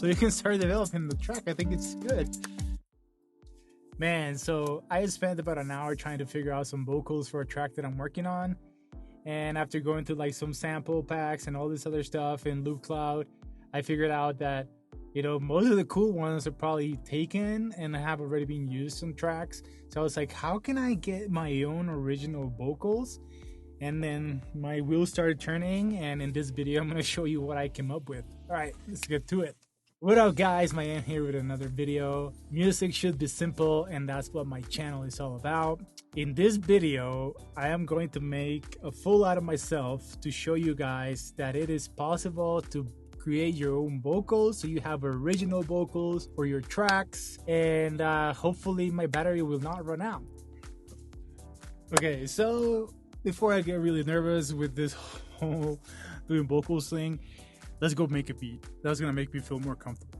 so you can start developing the track. I think it's good. Man, so I spent about an hour trying to figure out some vocals for a track that I'm working on. And after going through like some sample packs and all this other stuff in Loop Cloud, I figured out that, you know, most of the cool ones are probably taken and have already been used on tracks. So I was like, how can I get my own original vocals? And then my wheels started turning, and in this video I'm going to show you what I came up with. All right, let's get to it. What up guys, my Ian here with another video. Music should be simple, and that's what my channel is all about. In this video, I am going to make a fool out of myself to show you guys that it is possible to create your own vocals, so you have original vocals for your tracks, and hopefully my battery will not run out. Okay, so before I get really nervous with this whole doing vocals thing, let's go make a beat. That's gonna make me feel more comfortable.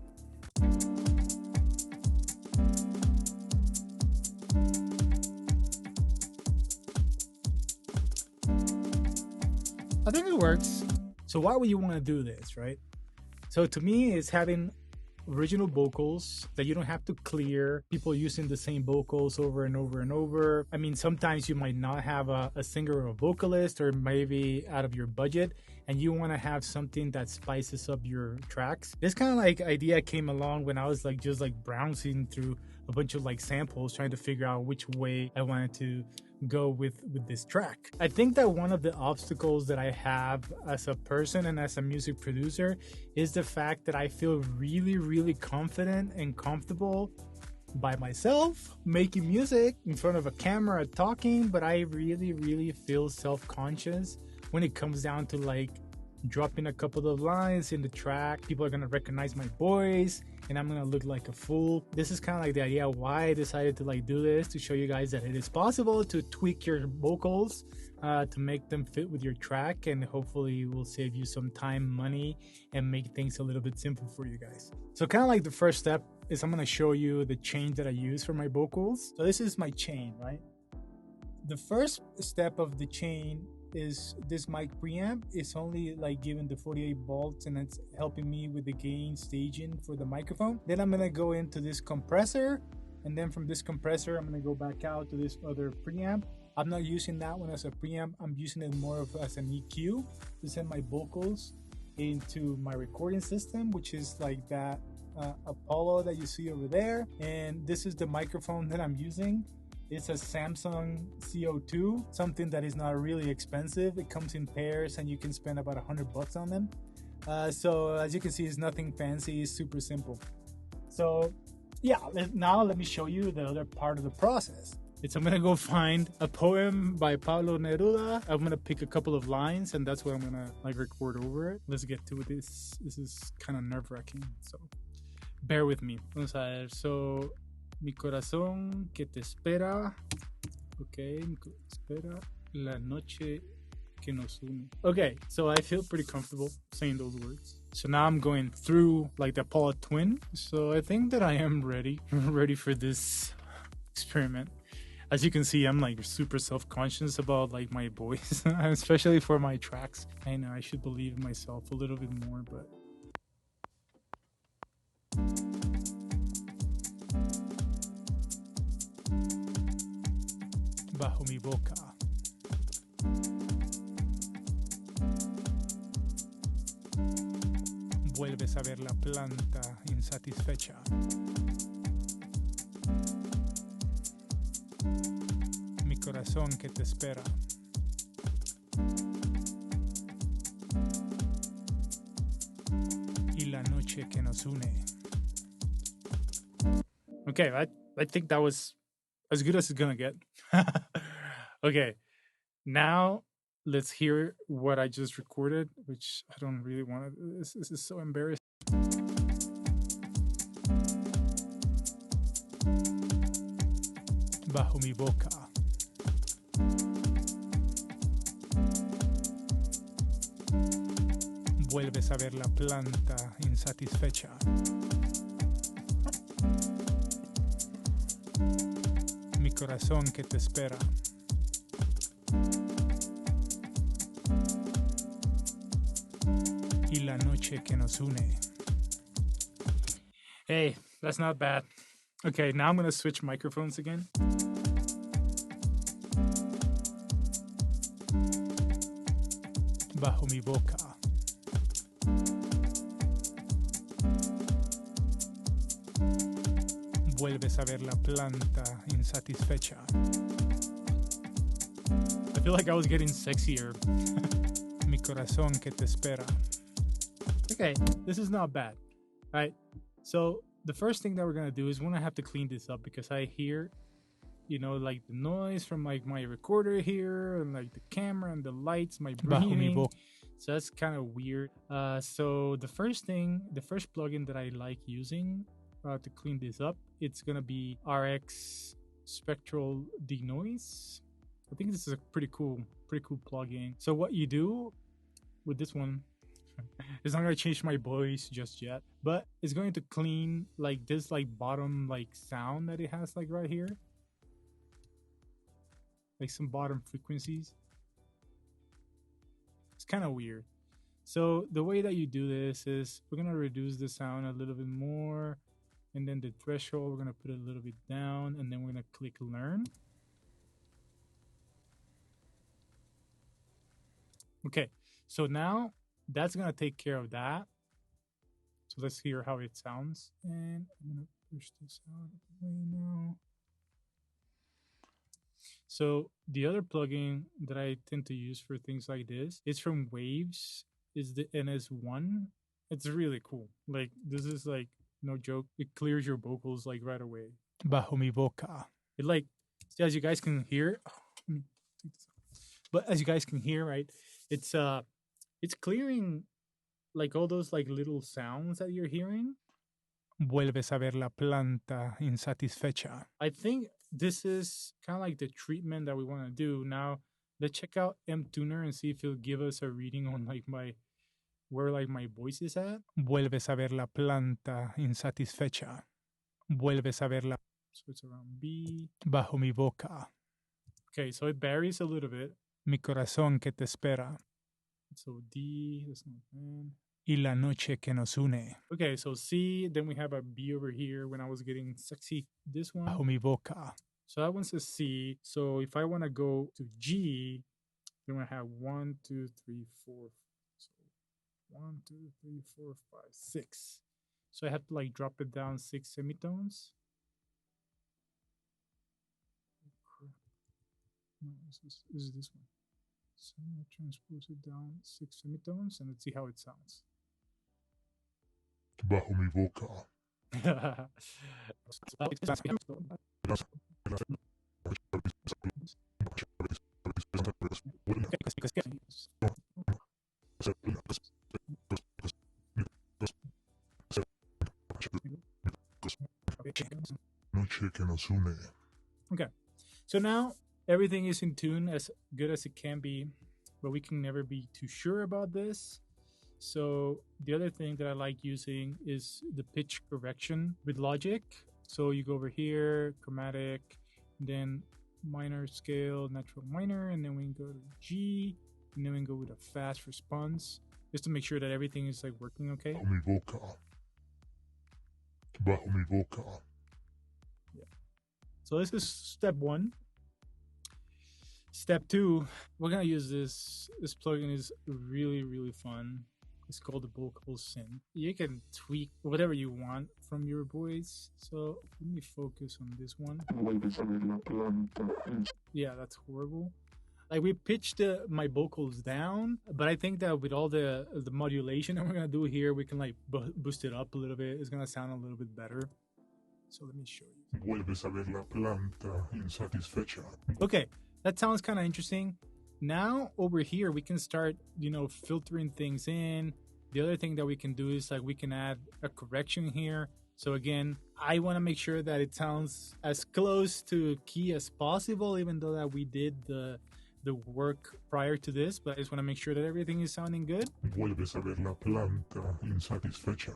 I think it works. So why would you want to do this, right? So to me, it's having original vocals that you don't have to clear, people using the same vocals over and over and over. I mean, sometimes you might not have a singer or a vocalist, or maybe out of your budget, and you want to have something that spices up your tracks. This kind of like idea came along when I was like just like browsing through a bunch of like samples, trying to figure out which way I wanted to go with this track. I think that one of the obstacles that I have as a person and as a music producer is the fact that I feel really confident and comfortable by myself making music in front of a camera talking, but I really feel self-conscious when it comes down to like dropping a couple of lines in the track. People are gonna recognize my voice and I'm gonna look like a fool. This is kind of like the idea why I decided to like do this, to show you guys that it is possible to tweak your vocals to make them fit with your track, and hopefully will save you some time, money, and make things a little bit simple for you guys. So kind of like the first step is I'm gonna show you the chain that I use for my vocals. So this is my chain, right? The first step of the chain is this mic preamp. It's only like given the 48 volts, and it's helping me with the gain staging for the microphone. Then I'm gonna go into this compressor, and then from this compressor I'm gonna go back out to this other preamp. I'm not using that one as a preamp, I'm using it more of as an EQ to send my vocals into my recording system, which is like that Apollo that you see over there. And this is the microphone that I'm using. It's a Samsung CO2, something that is not really expensive. It comes in pairs and you can spend about $100 on them. So as you can see, it's nothing fancy, it's super simple. So yeah, now let me show you the other part of the process. I'm gonna go find a poem by Pablo Neruda. I'm gonna pick a couple of lines, and that's what I'm gonna like record over it. Let's get to this. This is kind of nerve-wracking, so bear with me. Vamos a ver. So, mi corazón que te espera. Okay, mi corazón espera la noche que nos une. Okay, so I feel pretty comfortable saying those words. So now I'm going through like the Apollo twin. So I think that I am ready for this experiment. As you can see, I'm like super self-conscious about like my voice, especially for my tracks. I know I should believe in myself a little bit more, but bajo mi boca. Vuelves a ver la planta insatisfecha. Mi corazón que te espera. Y la noche que nos une. Okay, I think that was as good as it's gonna get. Okay, now let's hear what I just recorded, which I don't really want to. This is so embarrassing. Bajo mi boca. Vuelves a ver la planta insatisfecha. Mi corazón que te espera. Y la noche que nos une. Hey, that's not bad. Okay, now I'm gonna switch microphones again. Bajo mi boca. Vuelves a ver la planta insatisfecha. I feel like I was getting sexier. Mi corazón que te espera. Okay, this is not bad. All right, so the first thing that we're gonna do is we're gonna have to clean this up because I hear, you know, like the noise from like my recorder here and like the camera and the lights, my breathing. So that's kind of weird. So the first plugin that I like using to clean this up, it's gonna be RX Spectral Denoise. I think this is a pretty cool plugin. So what you do with this one, it's not gonna change my voice just yet, but it's going to clean like this like bottom like sound that it has like right here, like some bottom frequencies. It's kind of weird. So the way that you do this is we're gonna reduce the sound a little bit more, and then the threshold we're gonna put it a little bit down, and then we're gonna click learn. Okay, so now that's gonna take care of that. So let's hear how it sounds. And I'm gonna push this out of the way now. So the other plugin that I tend to use for things like this is from Waves, is the NS1. It's really cool. Like this is like no joke. It clears your vocals like right away. Bajo mi boca. It like, as you guys can hear, but as you guys can hear, right? It's clearing like all those like little sounds that you're hearing. Vuelves a ver la planta insatisfecha. I think this is kind of like the treatment that we want to do. Now, let's check out MTuner and see if it'll give us a reading on like where like my voice is at. Vuelves a ver la planta insatisfecha. Vuelves a ver la... So it's around B. Bajo mi boca. Okay, so it varies a little bit. Mi corazón que te espera. So D, that's not bad. Y la noche que nos une. Okay, so C, then we have a B over here when I was getting sexy. This one. Bajo mi boca. So that one says C. So if I want to go to G, then I have 1, 2, 3, 4. So 1, 2, 3, 4, 5, 6. So I have to like drop it down 6 semitones. No, this is this one. So I transpose it down 6 semitones and let's see how it sounds. Bajo mi boca. Okay, so now everything is in tune as good as it can be, but we can never be too sure about this. So the other thing that I like using is the pitch correction with Logic. So you go over here, chromatic, then minor scale, natural minor, and then we can go to G, and then we can go with a fast response, just to make sure that everything is like working okay. Bajo mi boca. Bajo mi boca. Yeah. So this is step 1. Step 2, we're gonna use this. This plugin is really fun. It's called the vocal synth. You can tweak whatever you want from your voice. So let me focus on this one. Yeah, that's horrible. Like we pitched my vocals down, but I think that with all the modulation that we're gonna do here, we can like boost it up a little bit. It's gonna sound a little bit better. So let me show you. Vuelves a ver la planta insatisfecha. Okay, that sounds kind of interesting. Now over here, we can start, you know, filtering things in. The other thing that we can do is like we can add a correction here. So again, I want to make sure that it sounds as close to key as possible, even though that we did the work prior to this, but I just want to make sure that everything is sounding good. Vuelves a ver la planta insatisfecha.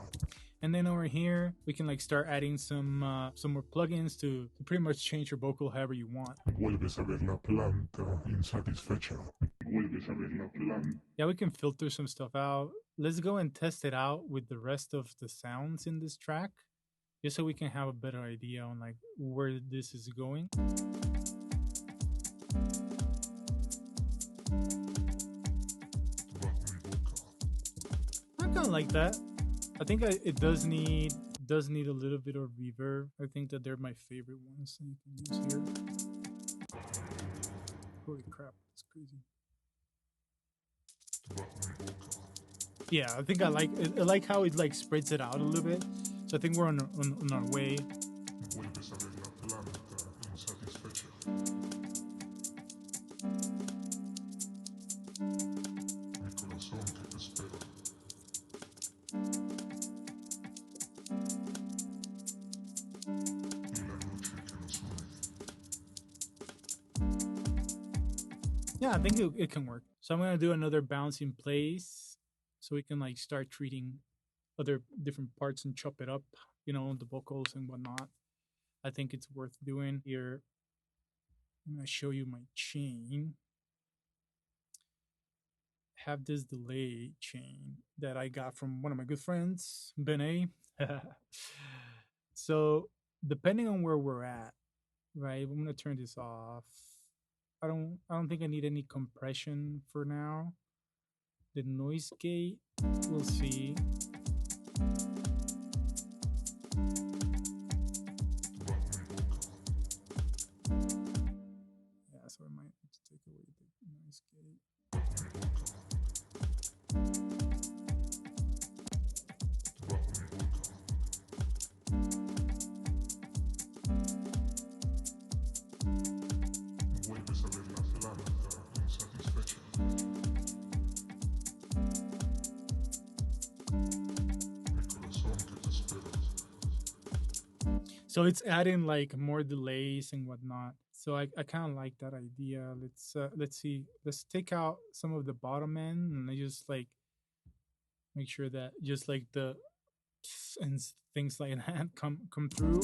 And then over here, we can like start adding some more plugins to pretty much change your vocal however you want. Vuelves a ver la planta insatisfecha. Vuelves a ver la planta. Yeah, we can filter some stuff out. Let's go and test it out with the rest of the sounds in this track. just so we can have a better idea on like where this is going. I kind of like that. I think it does need a little bit of reverb. I think that they're my favorite ones that you can use here. Holy crap, that's crazy. Yeah, I think I like how it like spreads it out a little bit. So I think we're on our way. Yeah, I think it can work. So I'm gonna do another bounce in place, so we can like start treating other different parts and chop it up, you know, the vocals and whatnot. I think it's worth doing here. I'm gonna show you my chain. Have this delay chain that I got from one of my good friends, Ben. So depending on where we're at, right? I'm gonna turn this off. I don't think I need any compression for now. The noise gate, we'll see. Yeah, so I might have to take away the noise gate. So it's adding like more delays and whatnot. So I kind of like that idea. Let's see. Let's take out some of the bottom end and I just like make sure that just like the and things like that come through.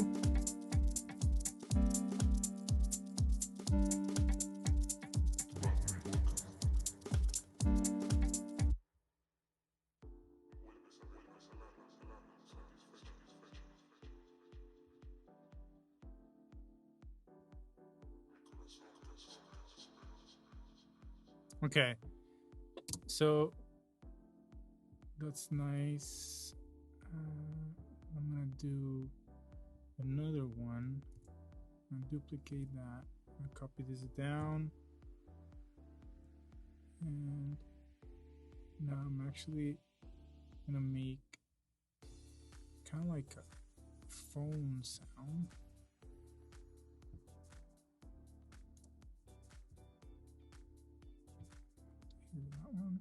Okay, so that's nice. I'm gonna do another one. I'm gonna duplicate that. I'm gonna copy this down, and now I'm actually gonna make kind of like a phone sound. That one.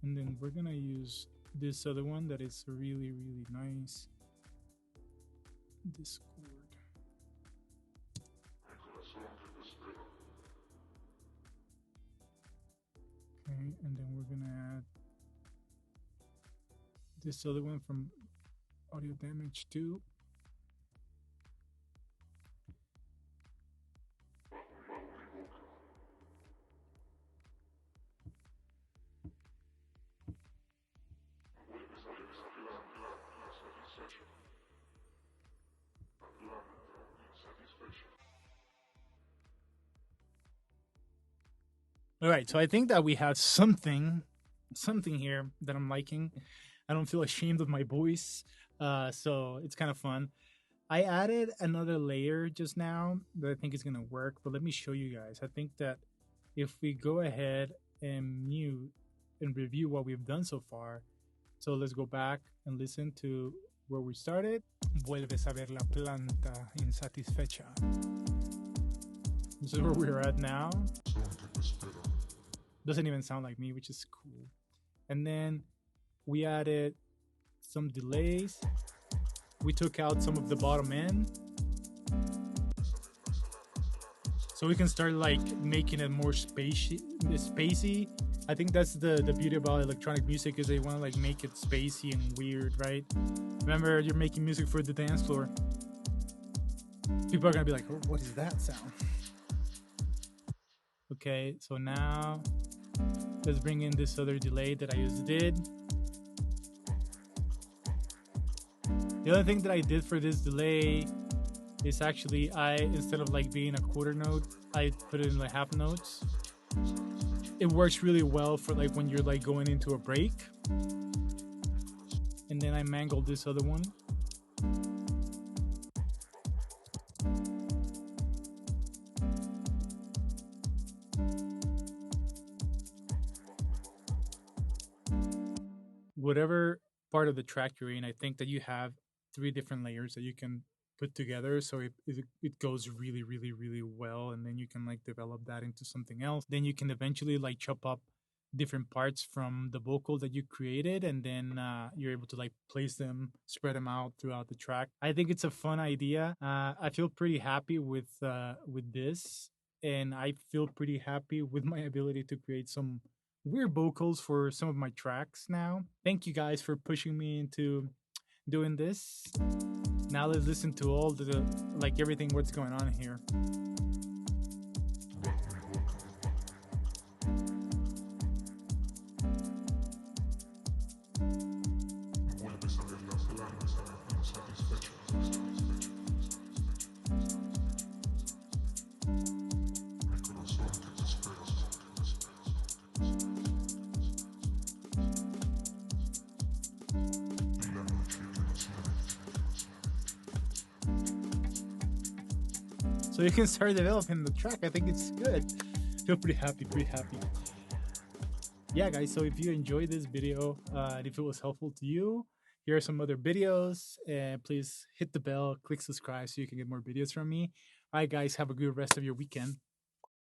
And then we're gonna use this other one that is really nice. Discord. Okay, and then we're gonna add this other one from Audio Damage 2. All right, so I think that we have something here that I'm liking. I don't feel ashamed of my voice, so it's kind of fun. I added another layer just now that I think is gonna work, but let me show you guys. I think that if we go ahead and mute and review what we've done so far, so let's go back and listen to where we started. Vuelves a ver la planta insatisfecha. This is where we're at now. Doesn't even sound like me, which is cool. And then we added some delays. We took out some of the bottom end, so we can start like making it more spacey. I think that's the beauty about electronic music, is they want to like make it spacey and weird, right? Remember, you're making music for the dance floor. People are gonna be like, oh, what is that sound? Okay, so now let's bring in this other delay that I just did. The other thing that I did for this delay is actually instead of like being a quarter note, I put it in like half notes. It works really well for like when you're like going into a break. And then I mangled this other one. Whatever part of the track you're in, I think that you have 3 different layers that you can put together, so it goes really really really well, and then you can like develop that into something else. Then you can eventually like chop up different parts from the vocal that you created, and then you're able to like place them, spread them out throughout the track. I think it's a fun idea. I feel pretty happy with this, and I feel pretty happy with my ability to create some weird vocals for some of my tracks now. Thank you guys for pushing me into doing this. Now let's listen to all the like everything what's going on here. So you can start developing the track. I think it's good. Feel pretty happy, pretty happy. Yeah, guys, so if you enjoyed this video, and if it was helpful to you, here are some other videos, and please hit the bell, click subscribe so you can get more videos from me. All right, guys, have a good rest of your weekend.